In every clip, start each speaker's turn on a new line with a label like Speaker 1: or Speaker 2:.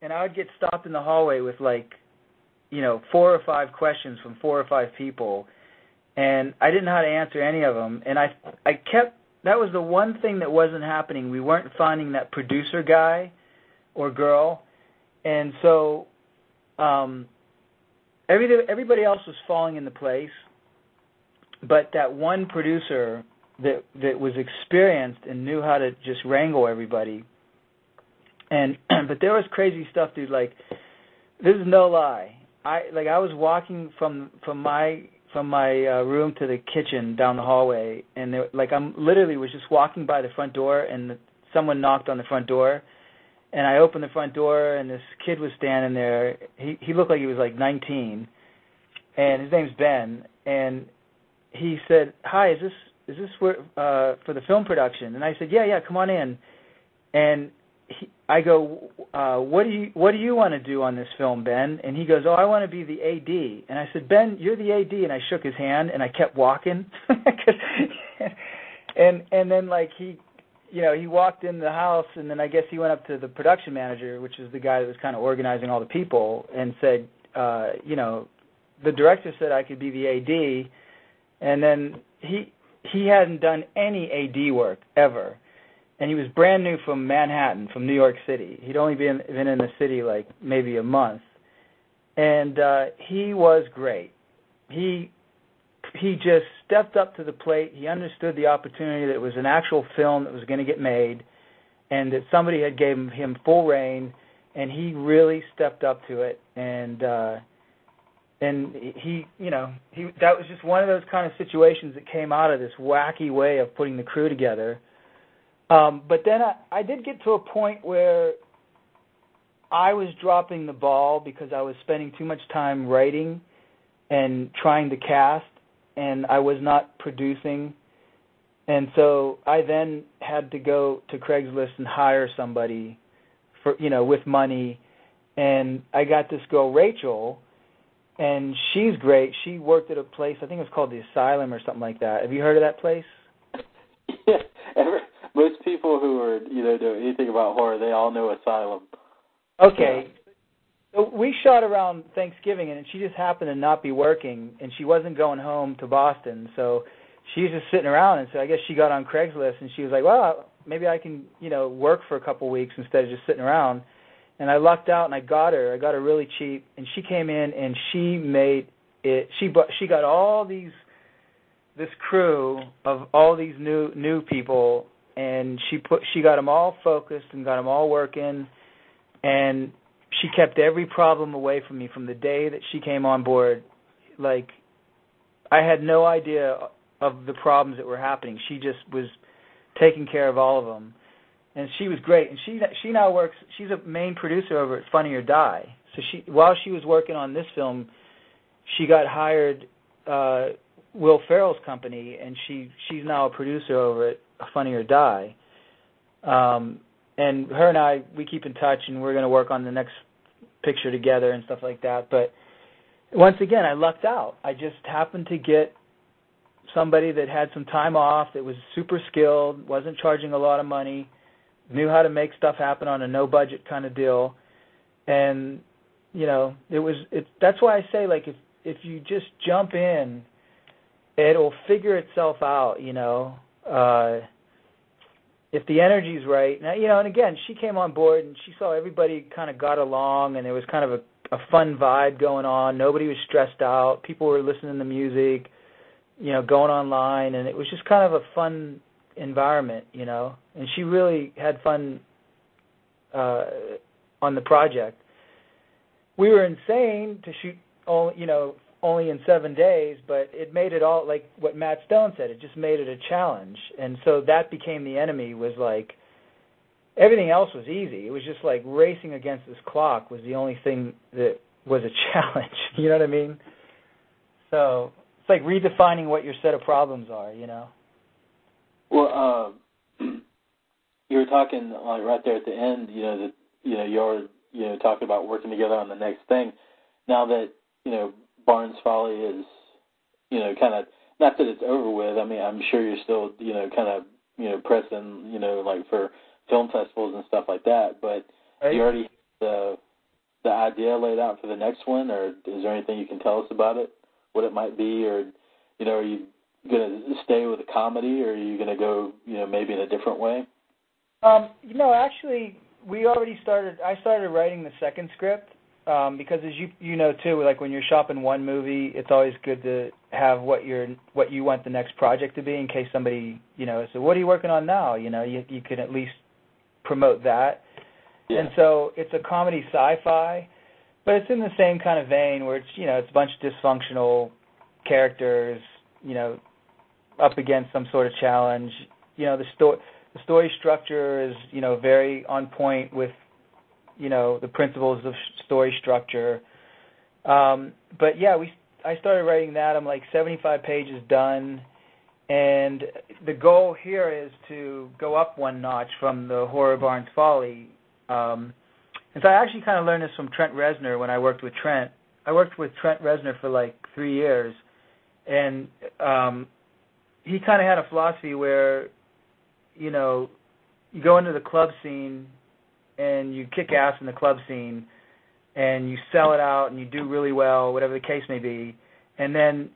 Speaker 1: and I would get stopped in the hallway with, like, 4 or 5 questions from 4 or 5 people, and I didn't know how to answer any of them. And I kept, that was the one thing that wasn't happening. We weren't finding that producer guy or girl, and so everybody else was falling into place, but that one producer that was experienced and knew how to just wrangle everybody. And but there was crazy stuff, dude. Like, this is no lie. I was walking from my room to the kitchen down the hallway, and I'm literally was just walking by the front door, and someone knocked on the front door, and I opened the front door, and this kid was standing there. He looked like he was like 19, and his name's Ben, and he said, "Hi, is this for the film production?" And I said, "Yeah, come on in." And I go, what do you want to do on this film, Ben? And he goes, "Oh, I want to be the AD." And I said, "Ben, you're the AD." And I shook his hand, and I kept walking. and then, like, he walked in the house, and then I guess he went up to the production manager, which is the guy that was kind of organizing all the people, and said, the director said I could be the AD. And then he hadn't done any AD work ever. And he was brand new from Manhattan, from New York City. He'd only been in the city like maybe a month. And he was great. He just stepped up to the plate. He understood the opportunity that it was an actual film that was going to get made, and that somebody had given him full reign, and he really stepped up to it. And he that was just one of those kind of situations that came out of this wacky way of putting the crew together. But then I did get to a point where I was dropping the ball because I was spending too much time writing and trying to cast, and I was not producing. And so I then had to go to Craigslist and hire somebody for, with money. And I got this girl, Rachel, and she's great. She worked at a place, I think it was called The Asylum or something like that. Have you heard of that place?
Speaker 2: Yeah, most people who are, know anything about horror, they all know Asylum.
Speaker 1: Okay. So we shot around Thanksgiving, and she just happened to not be working, and she wasn't going home to Boston, so she was just sitting around, and so I guess she got on Craigslist, and she was like, well, maybe I can, work for a couple weeks instead of just sitting around. And I lucked out, and I got her really cheap, and she came in, and she made it. She got all this crew of all these new people, and she got them all focused and got them all working, and she kept every problem away from me from the day that she came on board. Like, I had no idea of the problems that were happening. She just was taking care of all of them. And she was great. And she now works, she's a main producer over at Funny or Die. So while she was working on this film, she got hired Will Ferrell's company, and she's now a producer over at Funny or Die. And her and I, we keep in touch, and we're going to work on the next picture together and stuff like that. But once again, I lucked out. I just happened to get somebody that had some time off, that was super skilled, wasn't charging a lot of money, knew how to make stuff happen on a no-budget kind of deal. And, that's why I say, like, if you just jump in, it'll figure itself out, if the energy's right. Now, and again, she came on board, and she saw everybody kind of got along, and there was kind of a fun vibe going on. Nobody was stressed out. People were listening to music, going online, and it was just kind of a fun environment, and she really had fun on the project. We were insane to shoot only in 7 days, but it made it all, like what Matt Stone said, it just made it a challenge. And so that became the enemy, was like, everything else was easy. It was just like racing against this clock was the only thing that was a challenge. You know what I mean? So it's like redefining what your set of problems are,
Speaker 2: Well, you were talking like right there at the end, that you're talking about working together on the next thing. Now that Barnes Folly is kind of, not that it's over with. I mean, I'm sure you're still kind of pressing like for film festivals and stuff like that. But
Speaker 1: right.
Speaker 2: you already have the idea laid out for the next one, or is there anything you can tell us about it? What it might be, or are you going to stay with a comedy, or are you going to go maybe in a different way?
Speaker 1: Actually, I started writing the second script because, as you know too, like when you're shopping one movie, it's always good to have what you want the next project to be in case somebody so what are you working on now? You can at least promote that. Yeah. And so it's a comedy sci-fi, but it's in the same kind of vein where it's it's a bunch of dysfunctional characters up against some sort of challenge. The story structure is very on point with the principles of story structure. But yeah, I started writing that. I'm like 75 pages done, and the goal here is to go up one notch from the Horror Barnes Folly. And so I actually kind of learned this from Trent Reznor when I worked with Trent. I worked with Trent Reznor for like 3 years, and he kind of had a philosophy where you go into the club scene and you kick ass in the club scene and you sell it out and you do really well, whatever the case may be, and then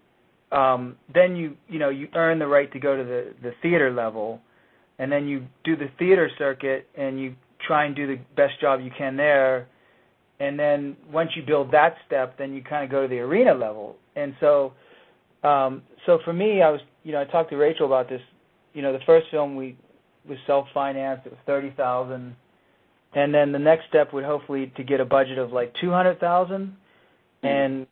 Speaker 1: you earn the right to go to the theater level, and then you do the theater circuit and you try and do the best job you can there, and then once you build that step, then you kind of go to the arena level. And so for me, I talked to Rachel about this. The first film was self-financed. It was $30,000, and then the next step would hopefully to get a budget of like $200,000, and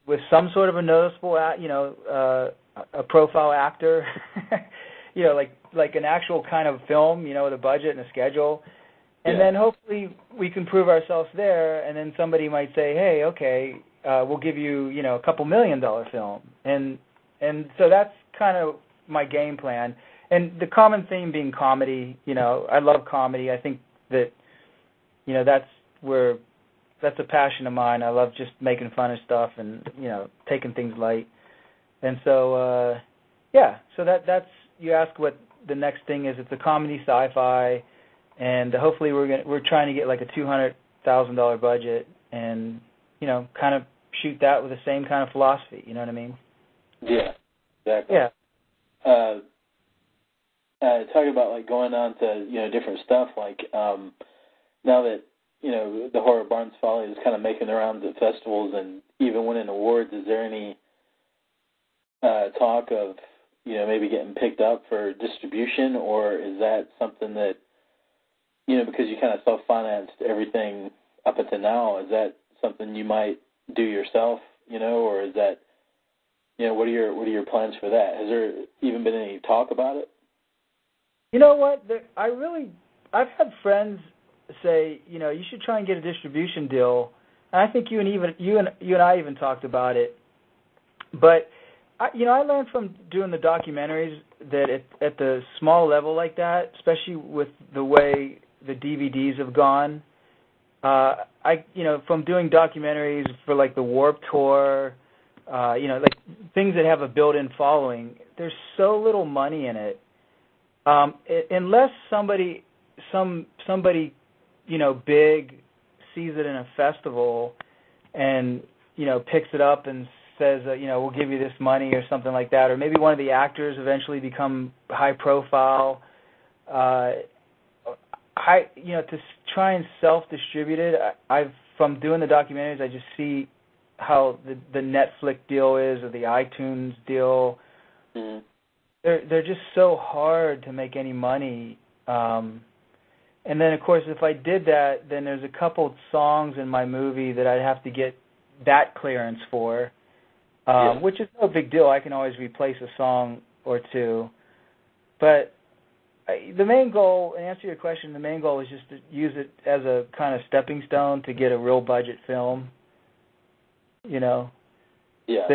Speaker 1: with some sort of a noticeable, a profile actor, like an actual kind of film, with a budget and a schedule. And then hopefully we can prove ourselves there, and then somebody might say, hey, okay, we'll give you, a couple $1 million film. And so that's kind of my game plan. And the common theme being comedy. I love comedy. I think that, that's a passion of mine. I love just making fun of stuff and, taking things light. And so, so that's, you ask what the next thing is. It's a comedy sci-fi. And hopefully we're trying to get like a $200,000 budget and, kind of shoot that with the same kind of philosophy. You know what I mean?
Speaker 2: Yeah, exactly.
Speaker 1: Yeah.
Speaker 2: Talking about like going on to, different stuff, like now that, the Horror Barnes Folly is kind of making the rounds at festivals and even winning awards, is there any talk of, maybe getting picked up for distribution, or is that something that, because you kind of self-financed everything up until now, is that something you might do yourself, or is that, what are your plans for that? Has there even been any talk about it?
Speaker 1: You know what? I've had friends say, you should try and get a distribution deal. And I think you and I even talked about it. But I learned from doing the documentaries that at the small level like that, especially with the way the DVDs have gone, from doing documentaries for like the Warped Tour, like things that have a built-in following, there's so little money in it. Unless somebody big sees it in a festival and picks it up and says we'll give you this money or something like that, or maybe one of the actors eventually become high profile. To try and self-distribute it, from doing the documentaries, I just see how the Netflix deal is or the iTunes deal. Mm-hmm. They're just so hard to make any money. And then, of course, if I did that, then there's a couple songs in my movie that I'd have to get that clearance for, which is no big deal. I can always replace a song or two. But the main goal, and answer your question, the main goal is just to use it as a kind of stepping stone to get a real budget film, that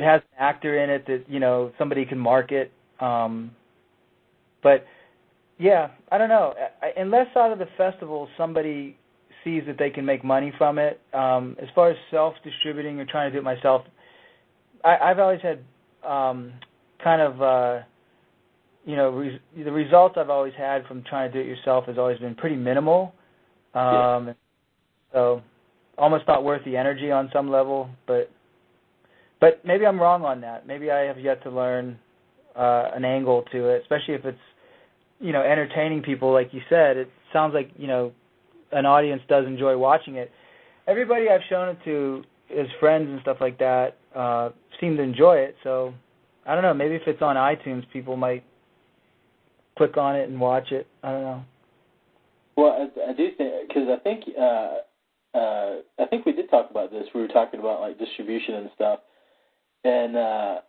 Speaker 1: has an actor in it that, somebody can market. But, yeah, I don't know. Unless out of the festival somebody sees that they can make money from it, as far as self-distributing or trying to do it myself, I've always had the results I've always had from trying to do it yourself has always been pretty minimal. So almost not worth the energy on some level. But maybe I'm wrong on that. Maybe I have yet to learn an angle to it, especially if it's, you know, entertaining people, like you said. It sounds like, you know, an audience does enjoy watching it. Everybody I've shown it to, as friends and stuff like that, seem to enjoy it. So I don't know. Maybe if it's on iTunes, people might click on it and watch it. I don't know.
Speaker 2: Well, I do think, because I think we did talk about this. We were talking about like distribution and stuff, and I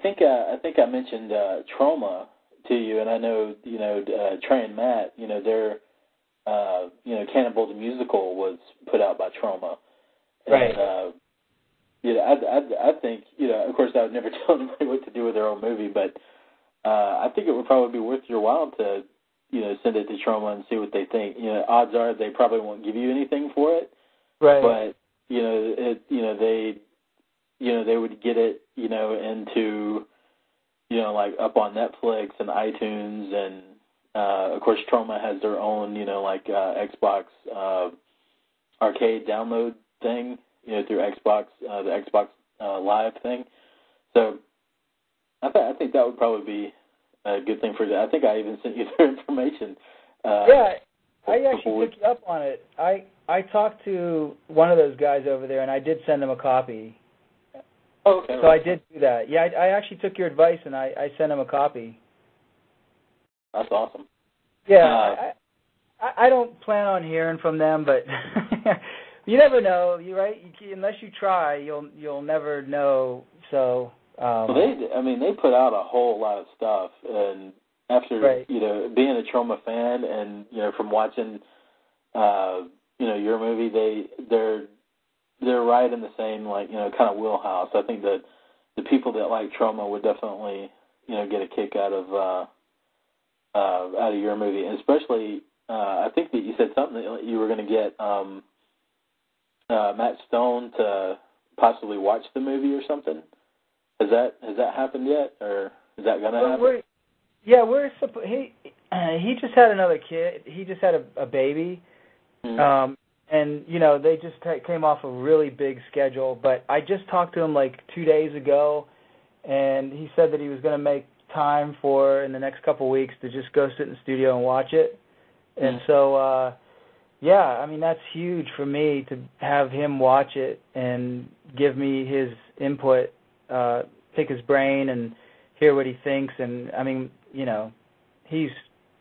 Speaker 2: think I mentioned Troma to you, and I know, you know, Trey and Matt, you know, their you know, Cannibal the Musical was put out by Troma.
Speaker 1: Right.
Speaker 2: And, you know, I think, you know, of course I would never tell anybody what to do with their own movie, but I think it would probably be worth your while to, you know, send it to Troma and see what they think. You know, odds are they probably won't give you anything for it.
Speaker 1: Right.
Speaker 2: But, you know, they would get it, you know, into, you know, like up on Netflix and iTunes, and of course Troma has their own, you know, like Xbox arcade download thing, you know, through Xbox, the Xbox Live thing. So I think that would probably be a good thing for you. I think I even sent you their information.
Speaker 1: Yeah, I actually took you up on it. I talked to one of those guys over there, and I did send him a copy.
Speaker 2: Oh, okay.
Speaker 1: So I did do that. Yeah, I actually took your advice, and I sent him a copy.
Speaker 2: That's awesome.
Speaker 1: Yeah, I don't plan on hearing from them, but you never know. You're right. Unless you try, you'll never know. So.
Speaker 2: Well, they put out a whole lot of stuff, and after, right, you know, being a Troma fan, and, you know, from watching, you know, your movie, they're right in the same, like, you know, kind of wheelhouse. I think that the people that like Troma would definitely, you know, get a kick out of your movie, and especially, I think that you said something that you were going to get Matt Stone to possibly watch the movie or something. Has that happened yet, or is that going to happen?
Speaker 1: He just had another kid. He just had a baby. Mm-hmm. And, you know, they just came off a really big schedule. But I just talked to him like 2 days ago, and he said that he was going to make time in the next couple of weeks to just go sit in the studio and watch it. Mm-hmm. And so, yeah, I mean, that's huge for me to have him watch it and give me his input, pick his brain and hear what he thinks. And, I mean, you know,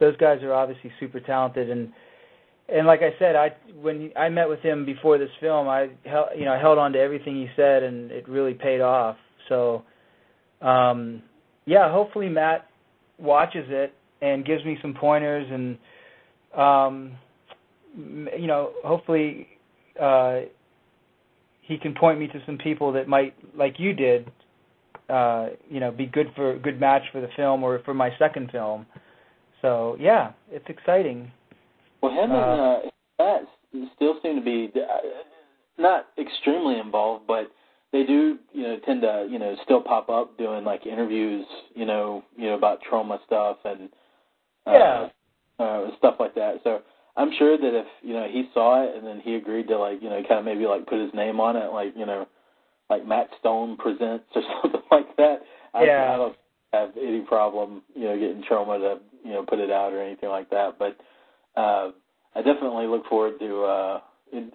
Speaker 1: those guys are obviously super talented, and like I said, when I met with him before this film, I held on to everything he said, and it really paid off. So, yeah, hopefully Matt watches it and gives me some pointers, and you know, hopefully he can point me to some people that might, like you did, you know, be good match for the film or for my second film. So yeah, it's exciting.
Speaker 2: Well, him and Matt still seem to be not extremely involved, but they do, you know, tend to, you know, still pop up doing like interviews, you know about Troma stuff and stuff like that. So I'm sure that if, you know, he saw it and then he agreed to, like, you know, kind of maybe like put his name on it, like, you know, like Matt Stone Presents or something like that. I don't have any problem, you know, getting Troma to, you know, put it out or anything like that. But I definitely look forward to,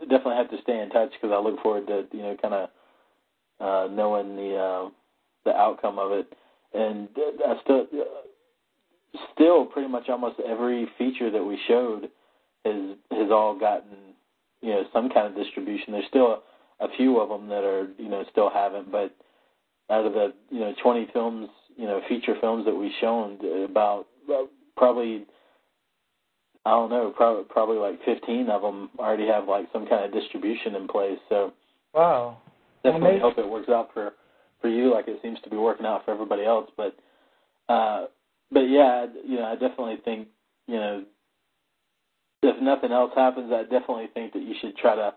Speaker 2: definitely have to stay in touch, because I look forward to, you know, kind of knowing the outcome of it. And I still pretty much almost every feature that we showed has all gotten, you know, some kind of distribution. There's still a few of them that are, you know, still haven't, but out of the, you know, 20 films, you know, feature films that we've shown, about probably, I don't know, probably like 15 of them already have like some kind of distribution in place. So
Speaker 1: wow,
Speaker 2: definitely hope it works out for you like it seems to be working out for everybody else. But yeah, you know, I definitely think, you know, if nothing else happens, I definitely think that you should try to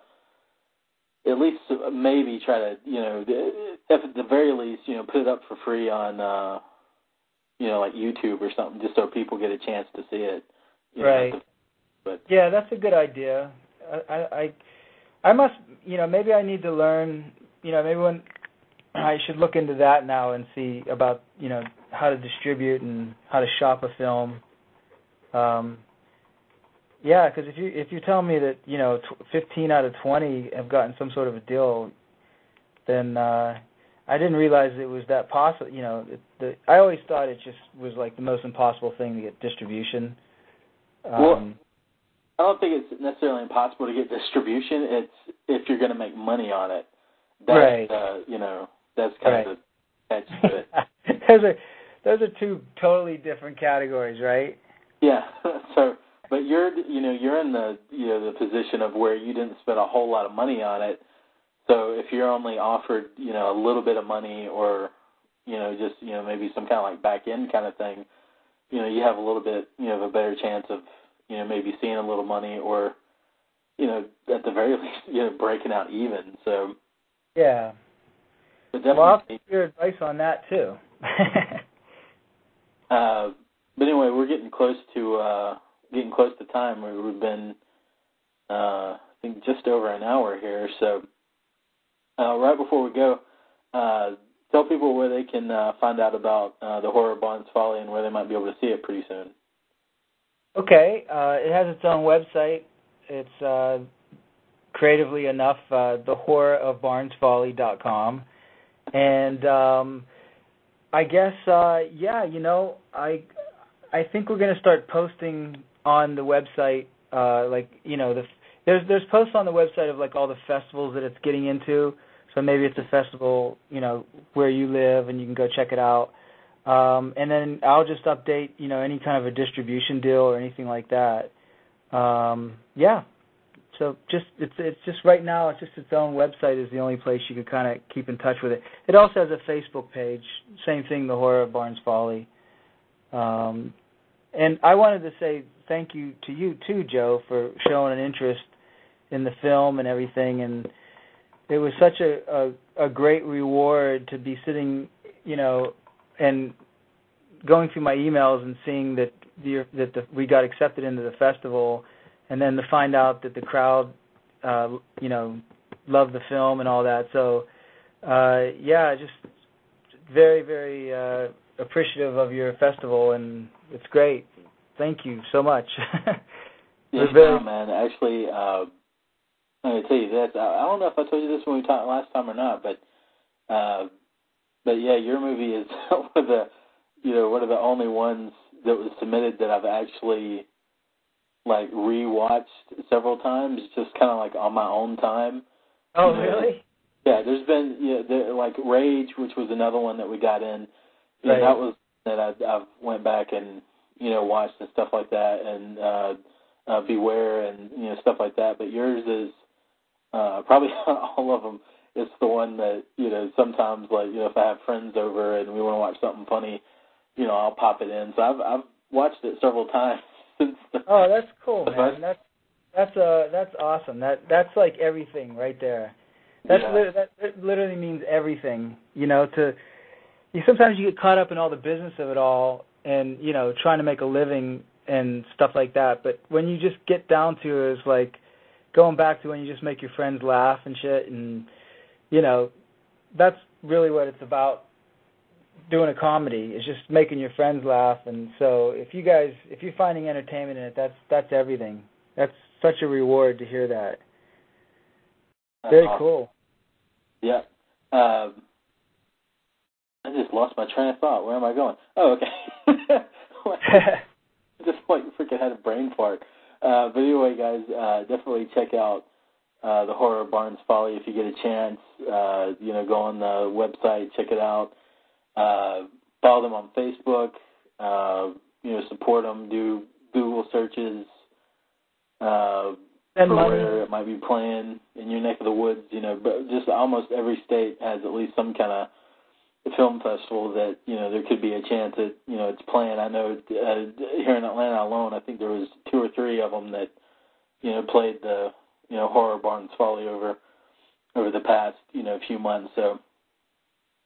Speaker 2: at least maybe try to, you know, if at the very least, you know, put it up for free on, you know, like YouTube or something, just so people get a chance to see it.
Speaker 1: Right.
Speaker 2: But
Speaker 1: yeah, that's a good idea. I must, maybe I need to learn, maybe when I should look into that now and see about, how to distribute and how to shop a film. Yeah, because if you tell me that 15 out of 20 have gotten some sort of a deal, then I didn't realize it was that possible. I always thought it just was like the most impossible thing to get distribution.
Speaker 2: Well, I don't think it's necessarily impossible to get distribution. It's if you're going to make money on it. That's,
Speaker 1: right.
Speaker 2: That's kind of the catch to
Speaker 1: it. Those are two totally different categories, right?
Speaker 2: Yeah. So, but you're in the position of where you didn't spend a whole lot of money on it. So if you're only offered a little bit of money or just maybe some kind of like back end kind of thing, you have a little bit of a better chance of maybe seeing a little money or at the very least breaking out even. So
Speaker 1: yeah.
Speaker 2: But
Speaker 1: I'll take your advice on that too.
Speaker 2: But anyway, we're getting close to time. We've been I think just over an hour here. So right before we go, tell people where they can find out about the Horror of Barnes Folly and where they might be able to see it pretty soon.
Speaker 1: Okay, it has its own website. It's creatively enough, thehorrorofbarnesfolly.com. And I guess, I think we're going to start posting on the website, there's posts on the website of like all the festivals that it's getting into. So maybe it's a festival, where you live and you can go check it out. And then I'll just update, any kind of a distribution deal or anything like that. Yeah. So it's just right now, it's just its own website is the only place you could kind of keep in touch with it. It also has a Facebook page, same thing, The Horror of Barnes Folly. And I wanted to say thank you to you too, Joe, for showing an interest in the film and everything. And it was such a great reward to be sitting, and going through my emails and seeing that we got accepted into the festival. And then to find out that the crowd, loved the film and all that. So, just very, very appreciative of your festival, and it's great. Thank you so much.
Speaker 2: Man. Actually, I'm going to tell you this. I don't know if I told you this when we talked last time or not, but yeah, your movie is one of the only ones that was submitted that I've actually rewatched several times, just kind of like on my own time.
Speaker 1: Oh, really?
Speaker 2: Yeah, there's been Rage, which was another one that we got in.
Speaker 1: Right.
Speaker 2: That was that I've went back and watched and stuff like that, and Beware and stuff like that. But yours is probably all of them. It's the one that sometimes if I have friends over and we want to watch something funny, I'll pop it in. So I've watched it several times.
Speaker 1: Oh, that's cool, man. That's awesome. That's like everything right there. That literally means everything. Sometimes you get caught up in all the business of it all, and trying to make a living and stuff like that. But when you just get down to it, it's like going back to when you just make your friends laugh and shit, and that's really what it's about. Doing a comedy is just making your friends laugh, and so if you're finding entertainment in it, that's everything. That's such a reward to hear that. Very awesome. Cool.
Speaker 2: Yeah. I just lost my train of thought. Where am I going? Oh, okay. Just freaking had a brain fart. But anyway, guys, definitely check out The Horror of Barnes Folly if you get a chance. Go on the website, check it out. Follow them on Facebook, support them, do Google searches for where it might be playing in your neck of the woods, but just almost every state has at least some kind of film festival that, there could be a chance that, it's playing. I know here in Atlanta alone, I think there was 2 or 3 of them that, played the, Horror of Barnes Folly over the past, few months, so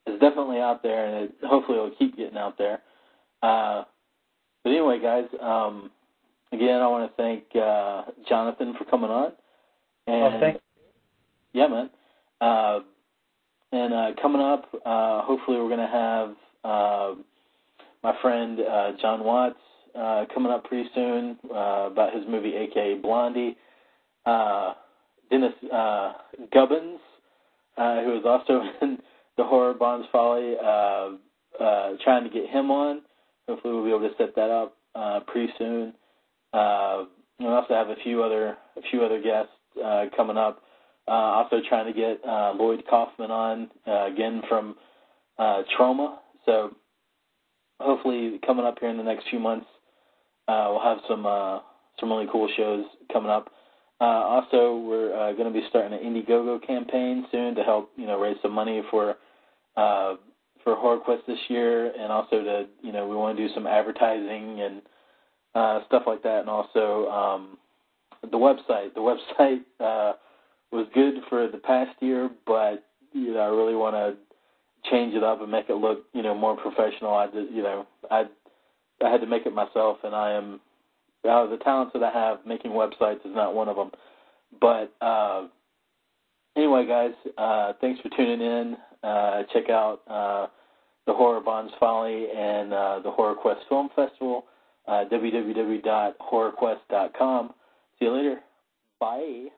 Speaker 2: it's definitely out there, and hopefully it'll keep getting out there. But anyway, guys, again, I want to thank Jonathan for coming on. And,
Speaker 1: thanks.
Speaker 2: yeah, man. And coming up, hopefully we're going to have my friend John Watts coming up pretty soon about his movie A.K.A. Blondie. Dennis Gubbins, who is also in the horror Bond's Folly, trying to get him on. Hopefully we'll be able to set that up pretty soon. We also have a few other guests coming up. Also trying to get Lloyd Kaufman on again from Trauma. So hopefully coming up here in the next few months, we'll have some really cool shows coming up. Also, we're going to be starting an Indiegogo campaign soon to help raise some money for HorrorQuest this year, and also to we want to do some advertising and stuff like that, and also the website. The website was good for the past year, but I really want to change it up and make it look more professional. I had to make it myself, and I am out of the talents that I have, making websites is not one of them. But anyway, guys, thanks for tuning in. Check out the Horror Bond's Folly and the HorrorQuest Film Festival, www.horrorquest.com. See you later. Bye.